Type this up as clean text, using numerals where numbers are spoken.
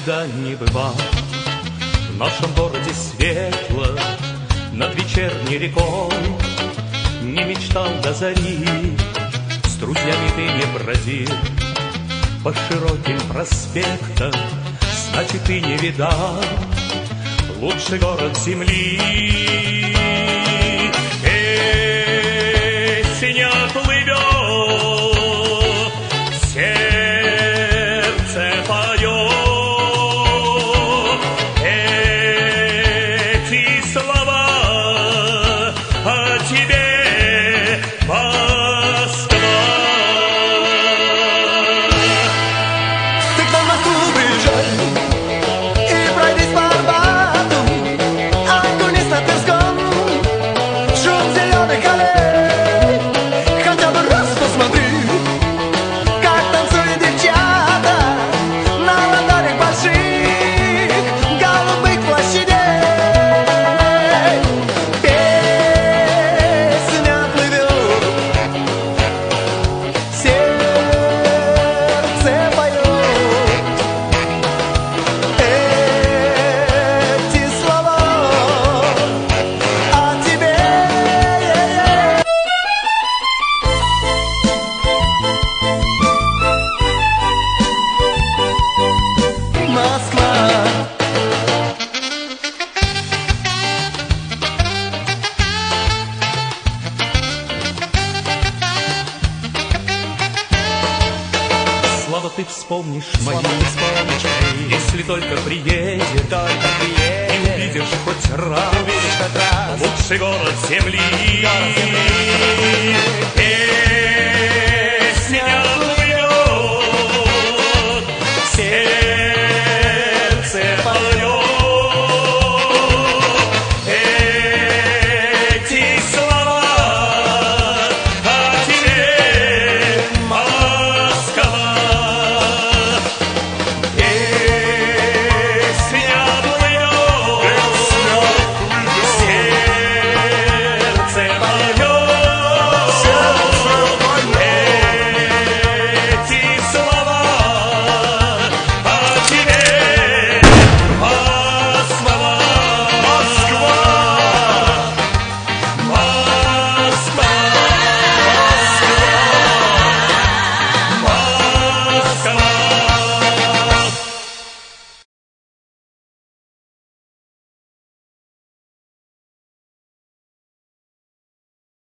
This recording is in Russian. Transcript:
никогда не бывал в нашем городе светло над вечерней рекой, не мечтал до зари, с друзьями ты не бродил по широким проспектам, значит, ты не видал лучший город земли. Песня плывет, сердце поет эти слова о тебе, Москва. Ты к нам в Москву приезжай и пройдись по Арбату, окунись на Тверском, шум зеленых аллей. Хотя бы раз посмотри, как танцуют девчата на ладонях больших голубых площадей. Песня плывет, сердце поет эти слова о тебе. Москва. Слава, ты вспомнишь мои, если только приедешь, и увидишь хоть раз лучший город земли.